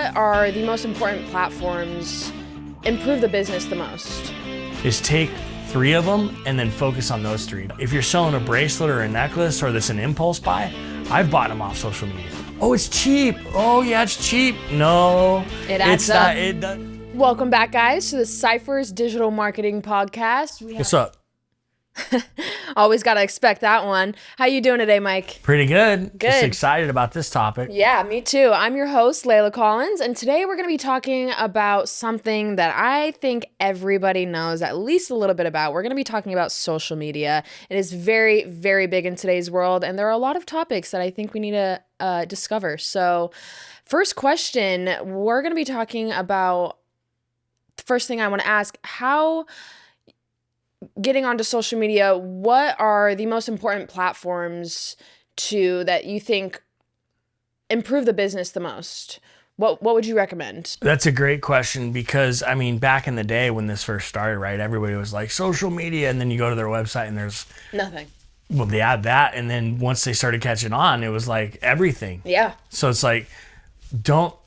what are the most important platforms improve the business the most? Is take 3 of them and then focus on those 3. If you're selling a bracelet or a necklace or that's an impulse buy, I've bought them off social media. Oh, it's cheap. Oh yeah, it's cheap. No, It adds up. It does. Welcome back, guys, to the Ciphers Digital Marketing Podcast. What's up? Always got to expect that one. How you doing today, Mike? Pretty good. Good. Just excited about this topic. Yeah, me too. I'm your host, Layla Collins, and today we're going to be talking about something that I think everybody knows at least a little bit about. We're going to be talking about social media. It is very, very big in today's world, and there are a lot of topics that I think we need to discover. So, first question, we're going to be talking about, the first thing I want to ask, how getting onto social media, what are the most important platforms that you think improve the business the most? What would you recommend? That's a great question because, I mean, back in the day when this first started, right, everybody was like, social media, and then you go to their website and there's Nothing. Well, they add that, and then once they started catching on, it was like everything. Yeah. So it's like,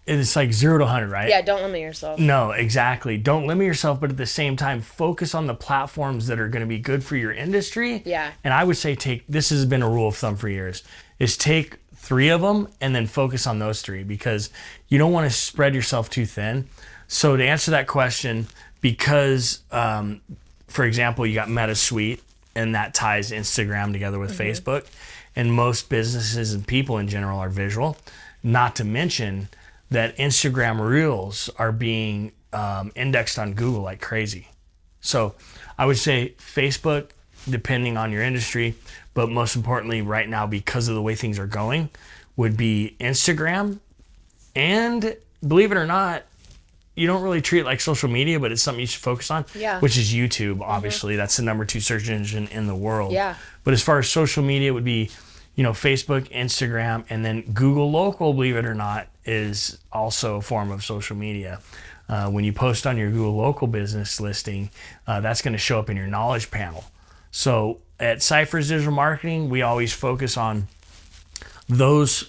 it's like 0 to 100, right? Yeah, don't limit yourself. No, exactly. Don't limit yourself, but at the same time, focus on the platforms that are going to be good for your industry. Yeah. And I would say this has been a rule of thumb for years, is take 3 of them and then focus on those 3 because you don't want to spread yourself too thin. So to answer that question, because, for example, you got Meta Suite, and that ties Instagram together with Facebook, and most businesses and people in general are visual, not to mention that Instagram Reels are being indexed on Google like crazy. So I would say Facebook, depending on your industry, but most importantly right now because of the way things are going, would be Instagram. And believe it or not, you don't really treat it like social media, but it's something you should focus on, which is YouTube, obviously. That's the number 2 search engine in the world. Yeah. But as far as social media, it would be, Facebook, Instagram, and then Google Local, believe it or not, is also a form of social media. When you post on your Google Local business listing, that's going to show up in your knowledge panel. So at Ciphers Digital Marketing, we always focus on those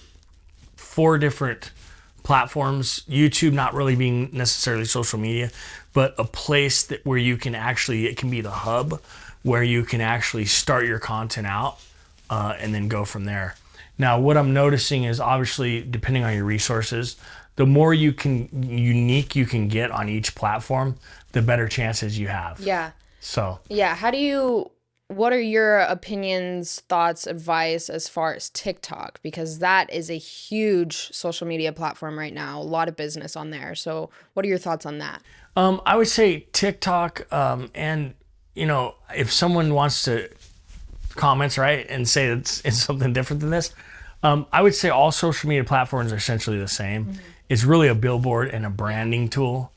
4 different platforms. YouTube not really being necessarily social media, but a place where you can actually, it can be the hub where you can actually start your content out and then go from there. Now, what I'm noticing is obviously, depending on your resources, the more unique you can get on each platform, the better chances you have. Yeah. So. Yeah. What are your opinions, thoughts, advice as far as TikTok? Because that is a huge social media platform right now. A lot of business on there. So what are your thoughts on that? I would say TikTok, and if someone wants to comment, right, and say it's something different than this, I would say all social media platforms are essentially the same. It's really a billboard and a branding tool.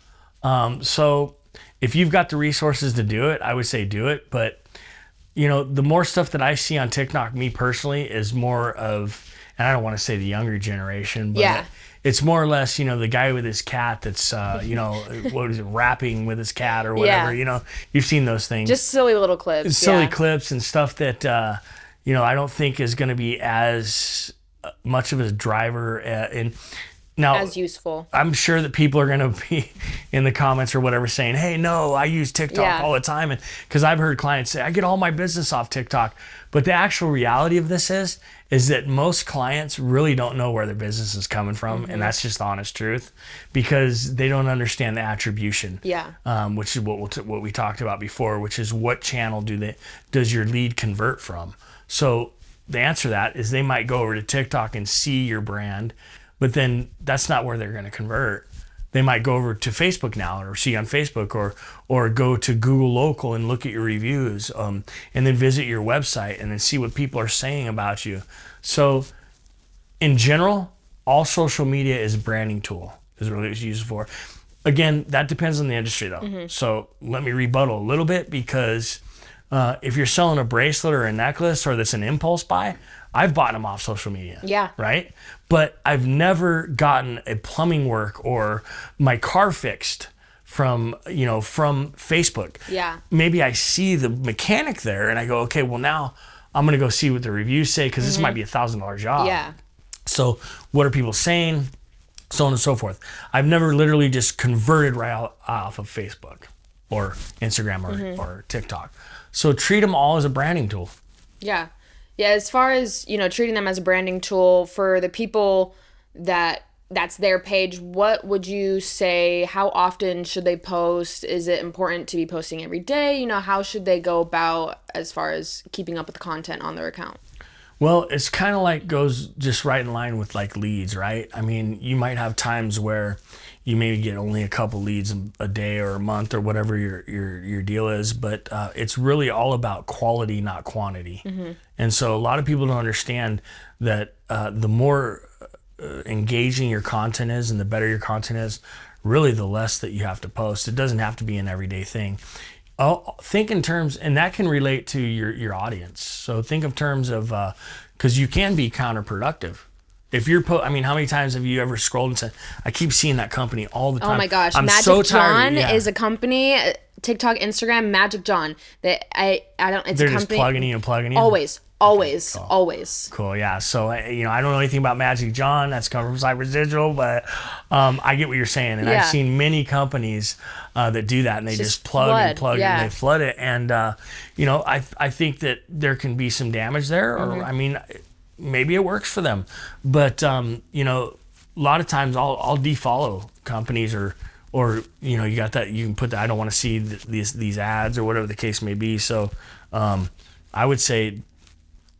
So if you've got the resources to do it, I would say do it. But the more stuff that I see on TikTok, me personally, is more of, and I don't want to say the younger generation, but it's more or less, the guy with his cat that's, what is it, rapping with his cat or whatever, you've seen those things. Just silly little clips. Silly clips and stuff that, I don't think is going to be as much of a driver now, as useful. I'm sure that people are going to be in the comments or whatever saying, hey, no, I use TikTok all the time. And because I've heard clients say, I get all my business off TikTok. But the actual reality of this is that most clients really don't know where their business is coming from. And that's just the honest truth because they don't understand the attribution. Yeah. Which is what we talked about before, which is what channel does your lead convert from? So the answer to that is they might go over to TikTok and see your brand, but then that's not where they're going to convert. They might go over to Facebook now or see on Facebook or go to Google Local and look at your reviews and then visit your website and then see what people are saying about you. So in general, all social media is a branding tool is really what it's used for. Again, that depends on the industry though. So let me rebuttal a little bit because if you're selling a bracelet or a necklace or that's an impulse buy, I've bought them off social media. Yeah. Right? But I've never gotten a plumbing work or my car fixed from Facebook. Yeah. Maybe I see the mechanic there and I go, okay, well now I'm going to go see what the reviews say because this might be $1,000 job. Yeah. So what are people saying? so on and so forth. I've never literally just converted right off of Facebook or Instagram or TikTok. So treat them all as a branding tool. Yeah. Yeah, as far as, treating them as a branding tool for the people that's their page, what would you say, how often should they post? Is it important to be posting every day? How should they go about as far as keeping up with the content on their account? Well, it's kind of like goes just right in line with like leads, right? I mean, you might have times where you maybe get only a couple leads a day or a month or whatever your deal is, but it's really all about quality, not quantity. And so a lot of people don't understand that the more engaging your content is and the better your content is, really the less that you have to post. It doesn't have to be an everyday thing. Think in terms, and that can relate to your audience. So think of terms of, because you can be counterproductive. If you're, how many times have you ever scrolled and said, I keep seeing that company all the time. Oh my gosh, I'm Magic so John tired. is a company, TikTok, Instagram, Magic John. That I don't. It's They're a company. just plugging you and plugging you. Always. Cool. Yeah. So I don't know anything about Magic John. That's coming from Ciphers Digital, but I get what you're saying, and I've seen many companies that do that, and they just plug and plug and they flood it. And I think that there can be some damage there, or maybe it works for them, but a lot of times I'll defollow companies or you got that, you can put that, I don't want to see these ads or whatever the case may be. So I would say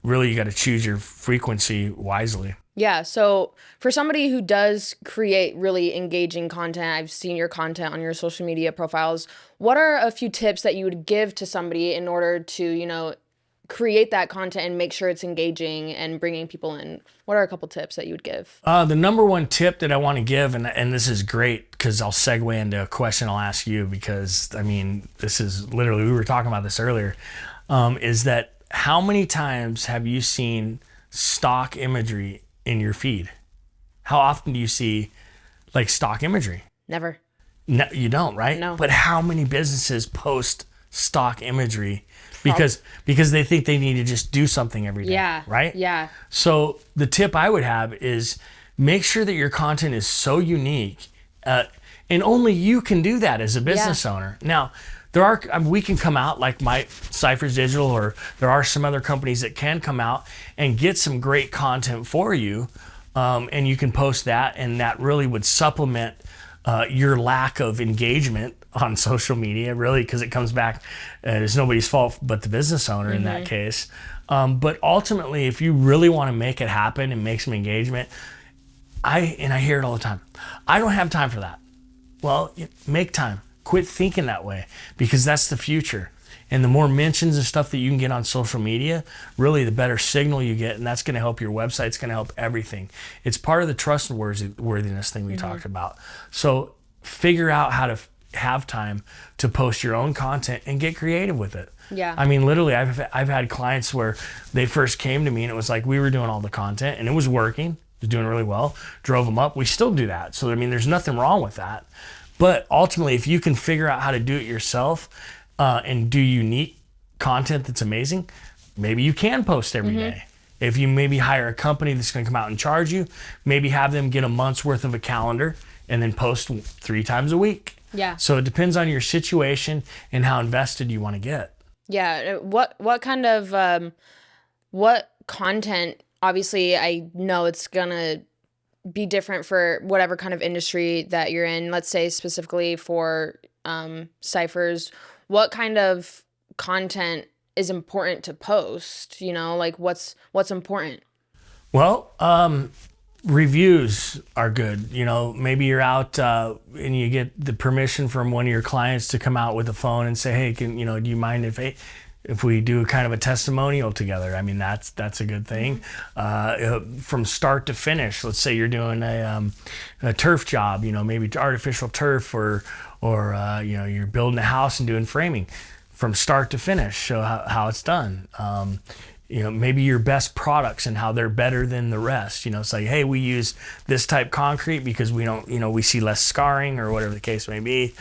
really you got to choose your frequency wisely. Yeah. So for somebody who does create really engaging content, I've seen your content on your social media profiles. What are a few tips that you would give to somebody in order to, create that content and make sure it's engaging and bringing people in? What are a couple tips that you would give? The number one tip that I want to give, and this is great because I'll segue into a question I'll ask you, because this is literally, we were talking about this earlier, is that how many times have you seen stock imagery in your feed? How often do you see like stock imagery? Never. No, you don't, right? No. But how many businesses post stock imagery because they think they need to just do something every day? Yeah. Right? Yeah. So the tip I would have is make sure that your content is so unique, and only you can do that as a business owner. Now, we can come out like my Ciphers Digital, or there are some other companies that can come out and get some great content for you, and you can post that, and that really would supplement your lack of engagement on social media, really, because it comes back, it's nobody's fault but the business owner in that case. But ultimately, if you really want to make it happen and make some engagement, I hear it all the time, I don't have time for that. Well, make time. Quit thinking that way, because that's the future. And the more mentions and stuff that you can get on social media, really the better signal you get, and that's going to help your website. It's going to help everything. It's part of the trustworthiness thing we talked about. So figure out how to have time to post your own content and get creative with it. Yeah. Literally, I've had clients where they first came to me and it was like we were doing all the content and it was working, it was doing really well, drove them up. We still do that. So there's nothing wrong with that. But ultimately, if you can figure out how to do it yourself and do unique content that's amazing, maybe you can post every day. If you maybe hire a company that's going to come out and charge you, maybe have them get a month's worth of a calendar and then post 3 times a week. Yeah. So it depends on your situation and how invested you want to get. Yeah. What kind of what content? Obviously, I know it's gonna be different for whatever kind of industry that you're in. Let's say specifically for Ciphers, what kind of content is important to post? Like what's important? Well, reviews are good. Maybe you're out and you get the permission from one of your clients to come out with a phone and say, hey, do you mind if we do kind of a testimonial together? That's a good thing. From start to finish, let's say you're doing a turf job, maybe artificial turf, or you're building a house and doing framing. From start to finish, show how it's done. Maybe your best products and how they're better than the rest. It's like, hey, we use this type concrete because we don't, we see less scarring, or whatever the case may be.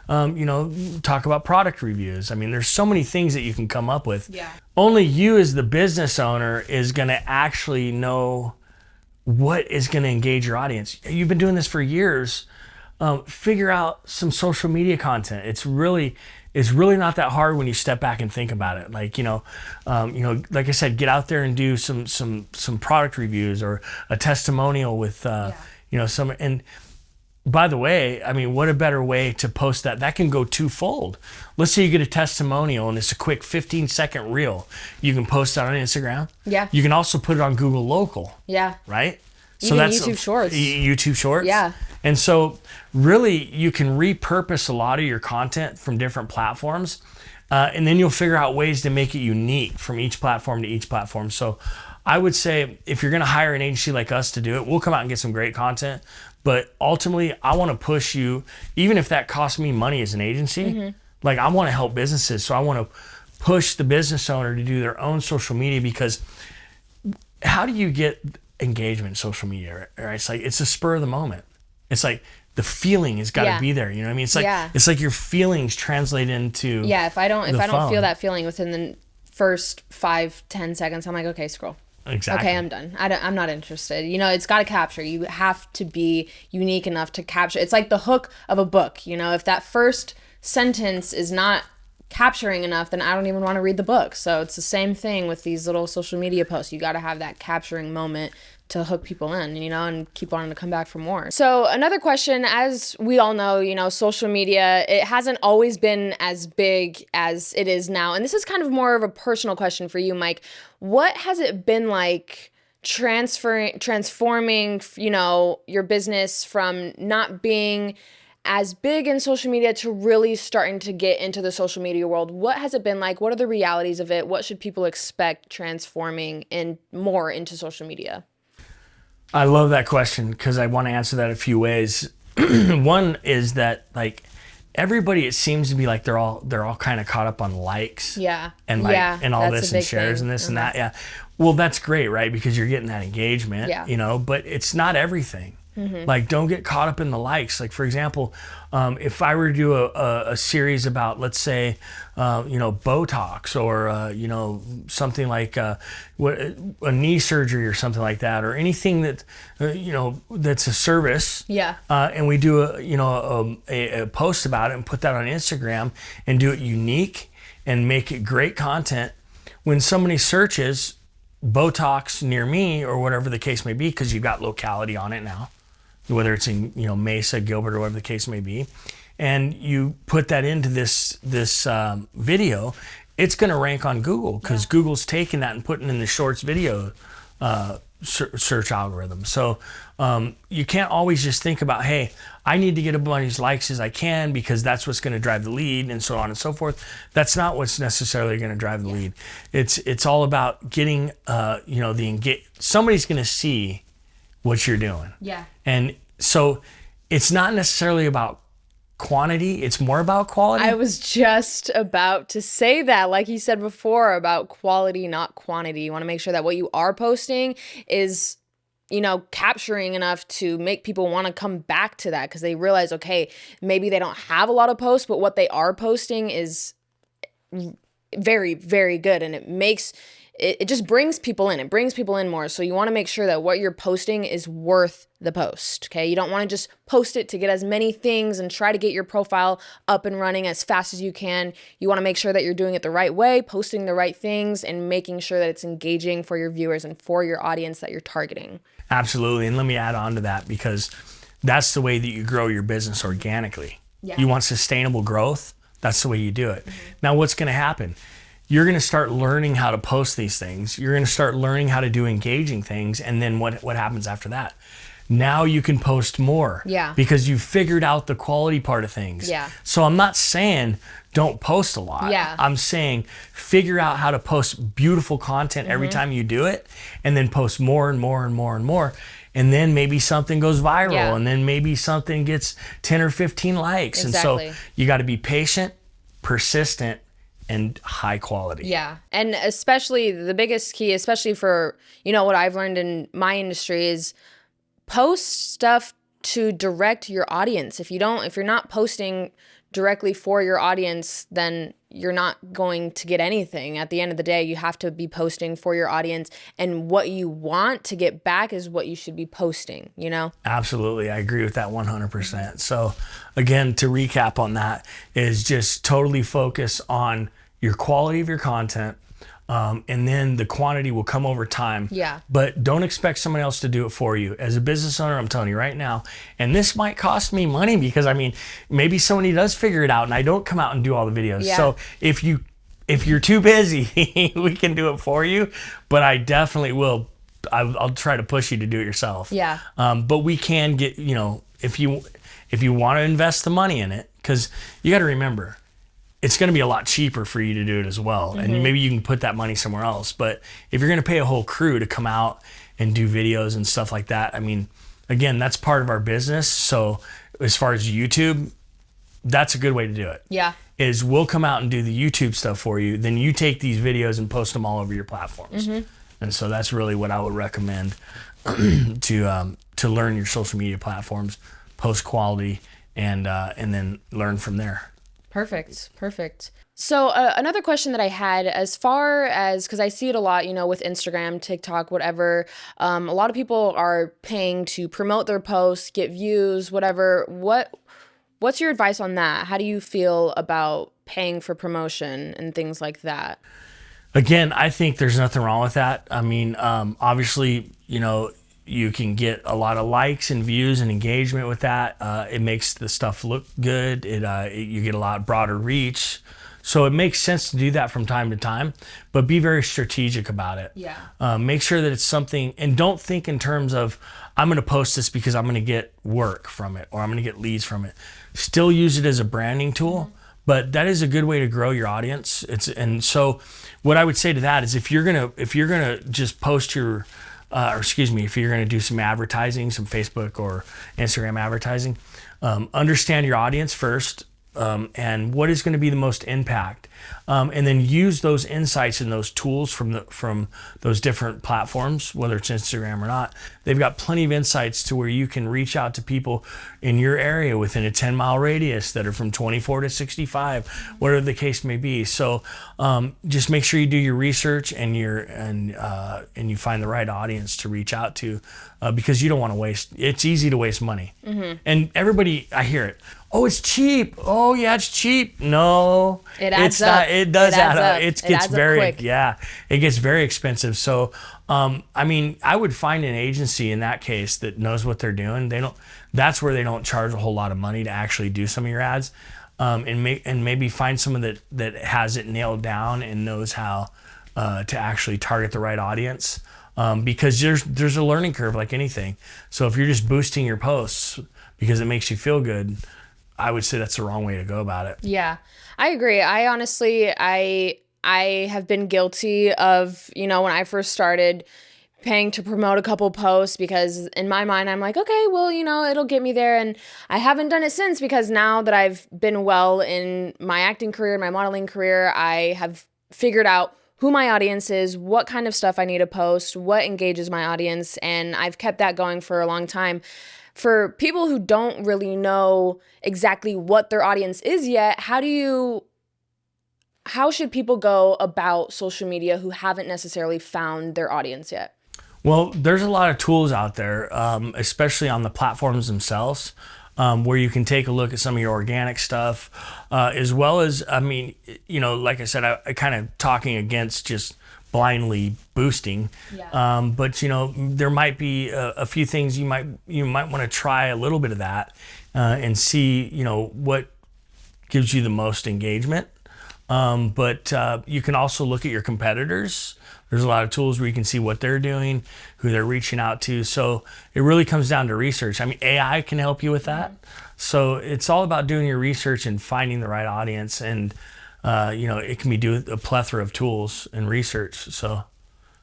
Talk about product reviews. There's so many things that you can come up with. Yeah. Only you as the business owner is going to actually know what is going to engage your audience. You've been doing this for years. Figure out some social media content. It's really not that hard when you step back and think about it. Like, like I said, get out there and do some product reviews or a testimonial with, some, and by the way, I mean, what a better way to post that? That can go twofold. Let's say you get a testimonial and it's a quick 15-second reel. You can post that on Instagram. Yeah. You can also put it on Google Local. Yeah. Right? Even YouTube Shorts. YouTube Shorts. Yeah. And so really you can repurpose a lot of your content from different platforms. And then you'll figure out ways to make it unique from each platform to each platform. So I would say if you're going to hire an agency like us to do it, we'll come out and get some great content. But ultimately, I want to push you, even if that costs me money as an agency, like I want to help businesses. So I want to push the business owner to do their own social media, because how do you get engagement in social media? Right? It's like, it's a spur of the moment. It's like the feeling has got to be there. You know what I mean? It's like, it's like your feelings translate into if I don't feel that feeling within the first 5-10 seconds, I'm like, okay, scroll. Exactly. Okay, I'm done. I'm not interested. It's got to capture. You have to be unique enough to capture. It's like the hook of a book. If that first sentence is not capturing enough, then I don't even want to read the book. So it's the same thing with these little social media posts. You got to have that capturing moment to hook people in, and keep wanting to come back for more. So another question, as we all know, social media, it hasn't always been as big as it is now. And this is kind of more of a personal question for you, Mike. What has it been like transforming, your business from not being as big in social media to really starting to get into the social media world? What has it been like? What are the realities of it? What should people expect transforming in more into social media? I love that question because I want to answer that a few ways. One is that, like, everybody, it seems to be like they're all kind of caught up on likes, and and all this and shares and this and that. Well, that's great, right? Because you're getting that engagement, but it's not everything. Like, don't get caught up in the likes. Like, for example, if I were to do a series about, let's say, Botox or, something like a knee surgery or something like that, or anything that, that's a service. And we do a post about it and put that on Instagram and do it unique and make it great content. When somebody searches Botox near me or whatever the case may be, because you've got locality on it now, whether it's in Mesa, Gilbert, or whatever the case may be, and you put that into this video, it's going to rank on Google because Google's taking that and putting in the shorts video search algorithm. So you can't always just think about, hey, I need to get as many likes as I can because that's what's going to drive the lead, and so on and so forth. That's not what's necessarily going to drive the lead. It's all about getting somebody's going to see what you're doing. And so it's not necessarily about quantity, it's more about quality. I was just about to say that, like you said before, about quality, not quantity. You want to make sure that what you are posting is, capturing enough to make people want to come back to that because they realize, okay, maybe they don't have a lot of posts, but what they are posting is very, very good. And it just brings people in. It brings people in more. So you want to make sure that what you're posting is worth the post, okay? You don't want to just post it to get as many things and try to get your profile up and running as fast as you can. You want to make sure that you're doing it the right way, posting the right things, and making sure that it's engaging for your viewers and for your audience that you're targeting. Absolutely. And let me add on to that, because that's the way that you grow your business organically. You want sustainable growth? That's the way you do it. Now, what's going to happen? You're going to start learning how to post these things. You're going to start learning how to do engaging things. And then what happens after that? Now you can post more because you've figured out the quality part of things. So I'm not saying don't post a lot. I'm saying figure out how to post beautiful content every time you do it, and then post more and more and more and more. And then maybe something goes viral, and then maybe something gets 10 or 15 likes. And so you got to be patient, persistent, and high quality. And especially the biggest key, especially for, what I've learned in my industry, is post stuff to direct your audience. If you're not posting directly for your audience, then you're not going to get anything. At the end of the day, you have to be posting for your audience, and what you want to get back is what you should be posting, you know? Absolutely. I agree with that 100%. So again, to recap on that is just totally focus on your quality of your content. And then the quantity will come over time. Yeah. But don't expect someone else to do it for you. As a business owner, I'm telling you right now, and this might cost me money because, I mean, maybe somebody does figure it out and I don't come out and do all the videos. Yeah. So if you're too busy, we can do it for you. But I definitely will. I'll try to push you to do it yourself. Yeah. But we can get, if you want to invest the money in it, because you got to remember, it's going to be a lot cheaper for you to do it as well. Mm-hmm. And maybe you can put that money somewhere else. But if you're going to pay a whole crew to come out and do videos and stuff like that, I mean, again, that's part of our business. So as far as YouTube, that's a good way to do it. Yeah. Is we'll come out and do the YouTube stuff for you. Then you take these videos and post them all over your platforms. Mm-hmm. And so that's really what I would recommend to learn your social media platforms, post quality, and then learn from there. Perfect. So another question that I had, as far as, because I see it a lot, with Instagram, TikTok, whatever, a lot of people are paying to promote their posts, get views, whatever. What's your advice on that? How do you feel about paying for promotion and things like that? Again, I think there's nothing wrong with that. I mean, obviously, you can get a lot of likes and views and engagement with that. It makes the stuff look good. You get a lot broader reach. So it makes sense to do that from time to time, but be very strategic about it. Yeah. Make sure that it's something, and don't think in terms of, I'm going to post this because I'm going to get work from it or I'm going to get leads from it. Still use it as a branding tool, but that is a good way to grow your audience. And so what I would say to that is if you're going to just post your, if you're going to do some advertising, some Facebook or Instagram advertising, understand your audience first, and what is going to be the most impact, and then use those insights and those tools from those different platforms, whether it's Instagram or not. They've got plenty of insights to where you can reach out to people in your area within a 10-mile radius that are from 24 to 65, whatever the case may be. So just make sure you do your research and you find the right audience to reach out to, because you don't want to waste. It's easy to waste money, and everybody, I hear it. Oh, it's cheap. Oh, yeah, it's cheap. No, it adds up. It does add up. It gets very quick. Yeah, it gets very expensive. So, I mean, I would find an agency in that case that knows what they're doing. That's where they don't charge a whole lot of money to actually do some of your ads, and maybe find someone that has it nailed down and knows how to actually target the right audience. Because there's a learning curve like anything. So if you're just boosting your posts because it makes you feel good, I would say that's the wrong way to go about it. Yeah, I agree. I honestly, I have been guilty of, when I first started paying to promote a couple posts, because in my mind, I'm like, okay, well, it'll get me there. And I haven't done it since, because now that I've been well in my acting career, my modeling career, I have figured out who my audience is, what kind of stuff I need to post, what engages my audience. And I've kept that going for a long time. For people who don't really know exactly what their audience is yet, how should people go about social media who haven't necessarily found their audience yet? Well, there's a lot of tools out there, especially on the platforms themselves, where you can take a look at some of your organic stuff, as well as, I mean, like I said, I kind of talking against just blindly boosting. Yeah. But there might be a few things you might want to try a little bit of that, and see what gives you the most engagement. But you can also look at your competitors. There's a lot of tools where you can see what they're doing, who they're reaching out to. So it really comes down to research. I mean, AI can help you with that. So it's all about doing your research and finding the right audience. And it can be doing a plethora of tools and research. So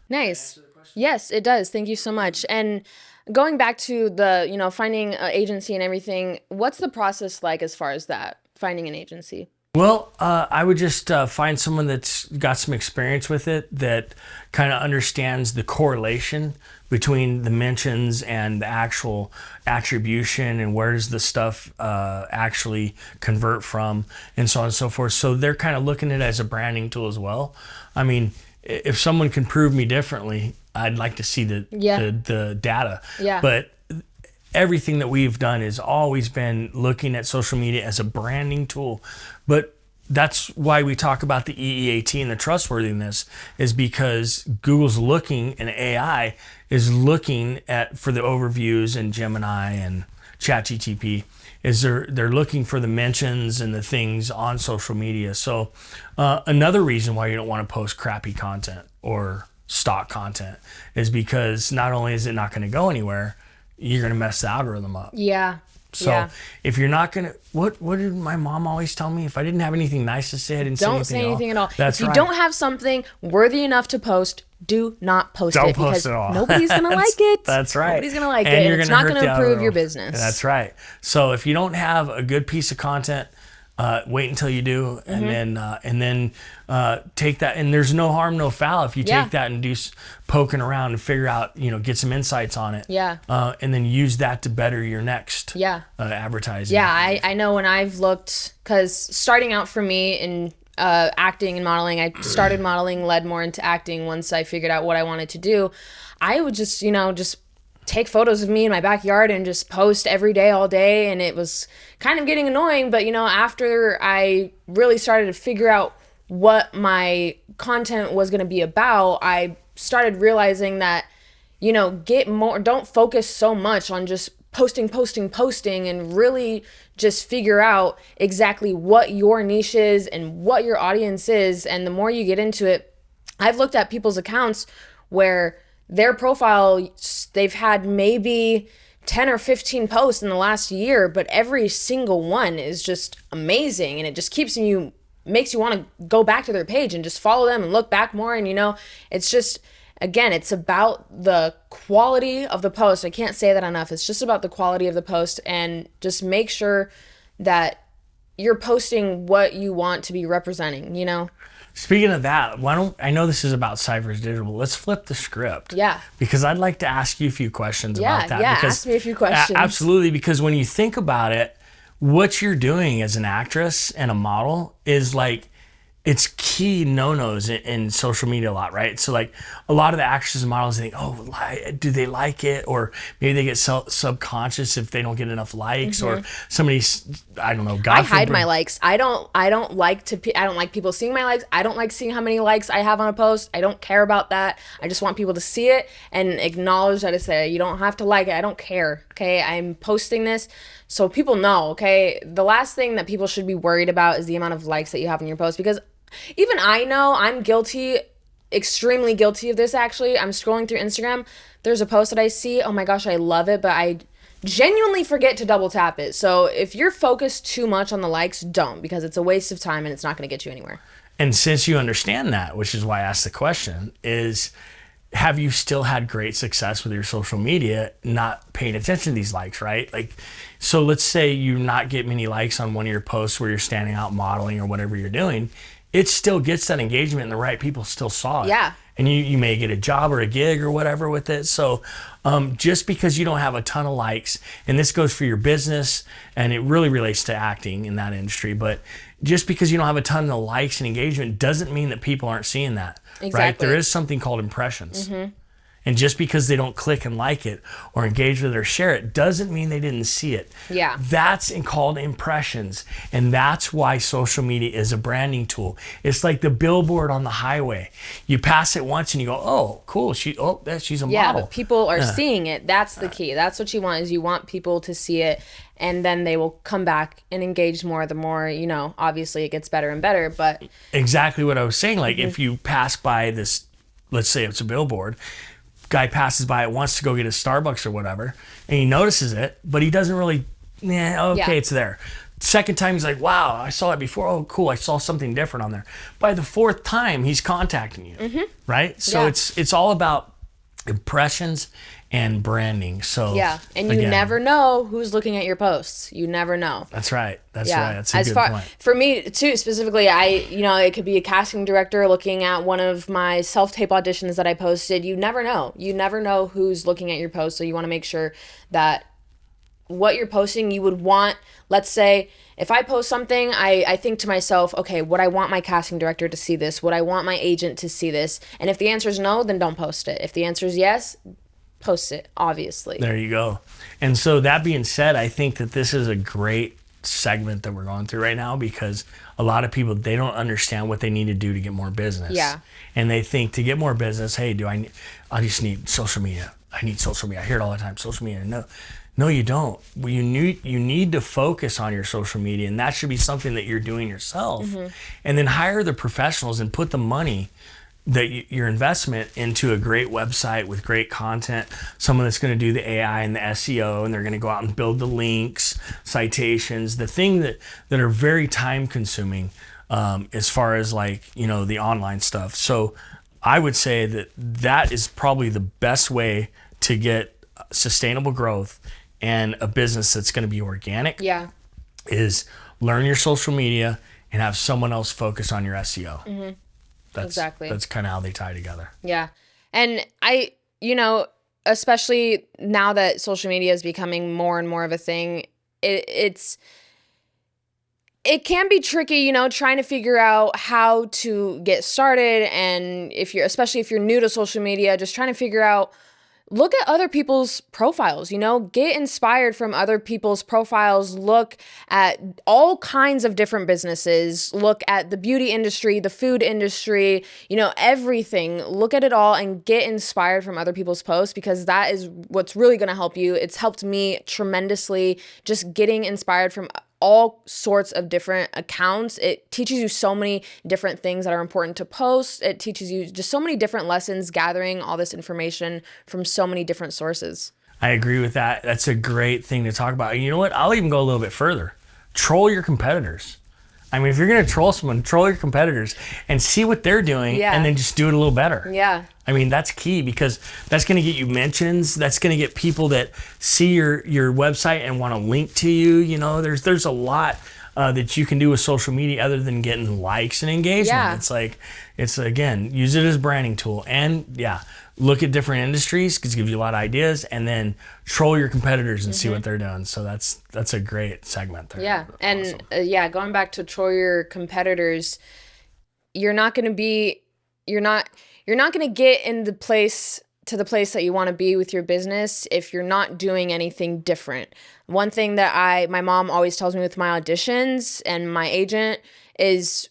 nice. Yes, it does. Thank you so much. And going back to the, finding an agency and everything, what's the process like as far as that, finding an agency? Well, I would just find someone that's got some experience with it, that kind of understands the correlation between the mentions and the actual attribution, and where does the stuff actually convert from, and so on and so forth. So they're kind of looking at it as a branding tool as well. I mean, if someone can prove me differently, I'd like to see the data. Yeah. But everything that we've done has always been looking at social media as a branding tool. But that's why we talk about the EEAT and the trustworthiness, is because Google's looking, and AI is looking at for the overviews, and Gemini and ChatGTP is they're looking for the mentions and the things on social media. So another reason why you don't want to post crappy content or stock content is because not only is it not going to go anywhere, you're going to mess the algorithm up. Yeah. So if you're not going to, what did my mom always tell me? If I didn't have anything nice to say, I didn't Don't say anything at all. That's if you right. don't have something worthy enough to post, do not post Don't it, post because it all. nobody's going to like it. That's right. Nobody's going to like And it. you're And it's gonna not hurt going the to improve your algorithm. business. That's right. So if you don't have a good piece of content, wait until you do, and then take that. And there's no harm, no foul if you take that and do poking around and figure out, get some insights on it. Yeah. And then use that to better your next advertising. Yeah, I know when I've looked, because starting out for me in acting and modeling, I started modeling, led more into acting once I figured out what I wanted to do. I would just take photos of me in my backyard and just post every day, all day. And it was kind of getting annoying. But, after I really started to figure out what my content was going to be about, I started realizing that, don't focus so much on just posting, and really just figure out exactly what your niche is and what your audience is. And the more you get into it, I've looked at people's accounts where their profile, they've had maybe 10 or 15 posts in the last year, but every single one is just amazing. And it just makes you want to go back to their page and just follow them and look back more. And, it's just, again, it's about the quality of the post. I can't say that enough. It's just about the quality of the post, and just make sure that you're posting what you want to be representing, Speaking of that, I know this is about Ciphers Digital, let's flip the script. Yeah. Because I'd like to ask you a few questions about that. Yeah, because ask me a few questions. Absolutely, because when you think about it, what you're doing as an actress and a model is it's key no-nos in social media a lot, right? So a lot of the actresses and models think, do they like it? Or maybe they get subconscious if they don't get enough likes, or somebody's, I don't know, God I hide forbid. my likes. I don't like people seeing my likes. I don't like seeing how many likes I have on a post. I don't care about that. I just want people to see it and acknowledge that. I say, you don't have to like it. I don't care. Okay. I'm posting this so people know. Okay. The last thing that people should be worried about is the amount of likes that you have on your post, because even I know I'm guilty, extremely guilty of this. Actually, I'm scrolling through Instagram. There's a post that I see. Oh my gosh, I love it, but I genuinely forget to double tap it. So if you're focused too much on the likes, don't, because it's a waste of time and it's not going to get you anywhere. And since you understand that, which is why I asked the question, is have you still had great success with your social media not paying attention to these likes, right? So let's say you not get many likes on one of your posts where you're standing out modeling or whatever you're doing. It still gets that engagement, and the right people still saw it. Yeah. And you may get a job or a gig or whatever with it. So just because you don't have a ton of likes, and this goes for your business, and it really relates to acting in that industry, but just because you don't have a ton of likes and engagement doesn't mean that people aren't seeing that. Exactly. Right? There is something called impressions. And just because they don't click and like it or engage with it or share it doesn't mean they didn't see it. Yeah. That's called impressions. And that's why social media is a branding tool. It's like the billboard on the highway. You pass it once and you go, oh, cool. She's a model. Yeah, but people are seeing it. That's the key. That's what you want, is you want people to see it, and then they will come back and engage more. The more, obviously it gets better and better. But exactly what I was saying. If you pass by this, let's say it's a billboard, guy passes by it, wants to go get a Starbucks or whatever, and he notices it, but he doesn't really, it's there. Second time, he's like, wow, I saw it before. Oh, cool. I saw something different on there. By the fourth time, he's contacting you, right? So it's all about impressions and branding. So Yeah, and you again, never know who's looking at your posts. You never know. That's right. That's Yeah. right. That's a As good far point. for me too, specifically, it could be a casting director looking at one of my self-tape auditions that I posted. You never know. You never know who's looking at your post, so you want to make sure that what you're posting, you would want, let's say, if I post something, I think to myself, okay, would I want my casting director to see this? Would I want my agent to see this? And if the answer is no, then don't post it. If the answer is yes, post it, obviously. There you go. And so that being said, I think that this is a great segment that we're going through right now, because a lot of people, they don't understand what they need to do to get more business. Yeah. And they think to get more business, hey, I just need social media. I need social media. I hear it all the time, social media. No, you don't. You need to focus on your social media, and that should be something that you're doing yourself. Mm-hmm. And then hire the professionals and put the money your investment into a great website with great content, someone that's going to do the AI and the SEO, and they're going to go out and build the links, citations, the thing that are very time consuming, as far as the online stuff. So I would say that is probably the best way to get sustainable growth and a business that's going to be organic. Yeah. Is learn your social media and have someone else focus on your SEO. Mm-hmm. Exactly. That's kind of how they tie together. Yeah. And especially now that social media is becoming more and more of a thing, it can be tricky, trying to figure out how to get started. And especially if you're new to social media, just trying to figure out, look at other people's profiles, get inspired from other people's profiles, look at all kinds of different businesses, look at the beauty industry, the food industry, everything, look at it all and get inspired from other people's posts, because that is what's really going to help you. It's helped me tremendously, just getting inspired from all sorts of different accounts. It teaches you so many different things that are important to post. It teaches you just so many different lessons, gathering all this information from so many different sources. I agree with that. That's a great thing to talk about. And you know what? I'll even go a little bit further. Troll your competitors. I mean, if you're going to troll someone, troll your competitors and see what they're doing, and then just do it a little better. Yeah. I mean, that's key, because that's going to get you mentions. That's going to get people that see your website and want to link to you. There's a lot that you can do with social media other than getting likes and engagement. Yeah. It's again, use it as a branding tool, and look at different industries, because it gives you a lot of ideas, and then troll your competitors and see what they're doing. So that's a great segment there. Yeah. And awesome. Going back to troll your competitors, you're not going to get in the place that you want to be with your business if you're not doing anything different. One thing that my mom always tells me with my auditions and my agent is,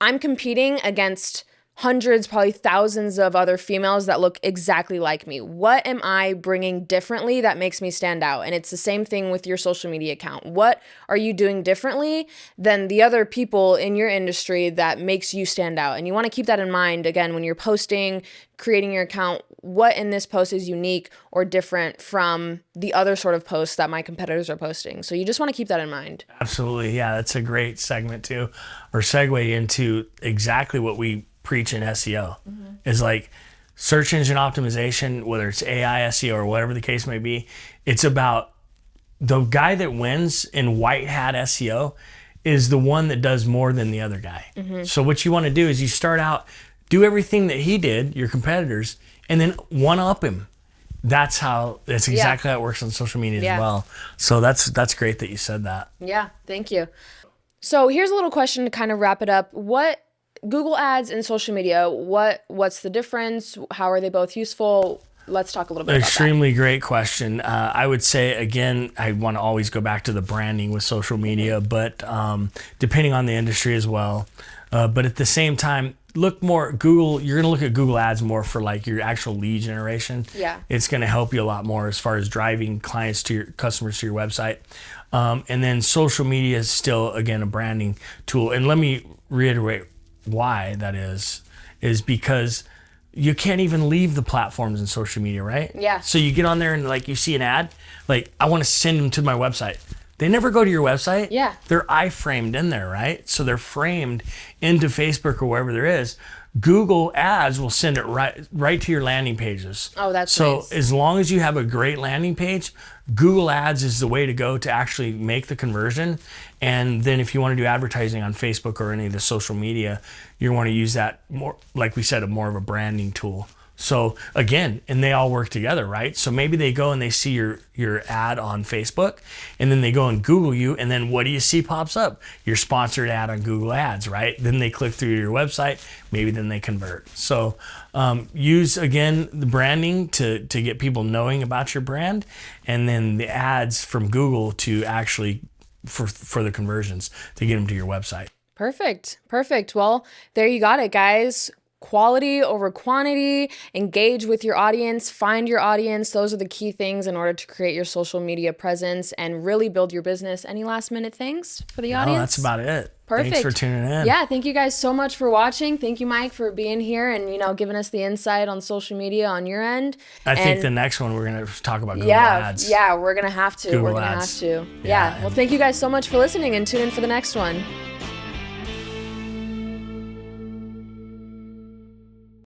I'm competing against hundreds, probably thousands of other females that look exactly like me. What am I bringing differently that makes me stand out? And it's the same thing with your social media account. What are you doing differently than the other people in your industry that makes you stand out? And you want to keep that in mind, again, when you're posting, creating your account. What in this post is unique or different from the other sort of posts that my competitors are posting? So you just want to keep that in mind. Absolutely. Yeah, that's a great segment too, or segue into exactly what we preach in SEO. Is search engine optimization, whether it's AI SEO or whatever the case may be. It's about the guy that wins in white hat SEO is the one that does more than the other guy. So what you want to do is you start out, do everything that he did, your competitors, and then one up him. That's exactly how it works on social media as well. So that's great that you said that. Yeah, thank you. So here's a little question to kind of wrap it up. What Google ads and social media, what's the difference? How are they both useful? Let's talk a little bit about that. Extremely great question. I would say, again, I want to always go back to the branding with social media, but depending on the industry as well. But at the same time, look more Google. You're going to look at Google ads more for your actual lead generation. Yeah. It's going to help you a lot more as far as driving customers to your website. And then social media is still, again, a branding tool. And let me reiterate why that is because you can't even leave the platforms in social media, right? Yeah. So you get on there and you see an ad, I want to send them to my website. They never go to your website. Yeah. They're iframed in there, right? So they're framed into Facebook or wherever there is. Google Ads will send it right to your landing pages. Oh, that's so nice. as long as you have a great landing page, Google Ads is the way to go to actually make the conversion. And then if you want to do advertising on Facebook or any of the social media, you want to use that more, like we said, more of a branding tool. So again, and they all work together, right? So maybe they go and they see your ad on Facebook, and then they go and Google you, and then what do you see pops up? Your sponsored ad on Google Ads, right? Then they click through your website, maybe then they convert. So use, again, the branding to get people knowing about your brand, and then the ads from Google to actually for the conversions to get them to your website. Perfect. Perfect. Well, there you got it, guys. Quality over quantity, engage with your audience, find your audience. Those are the key things in order to create your social media presence and really build your business. Any last minute things for the audience? No, that's about it. Perfect. Thanks for tuning in. Yeah, thank you guys so much for watching. Thank you, Mike, for being here and, giving us the insight on social media on your end. I think the next one we're going to talk about Google Ads. Yeah, we're going to have to. Google we're going to have Ads. to. Yeah. Well, thank you guys so much for listening, and tune in for the next one.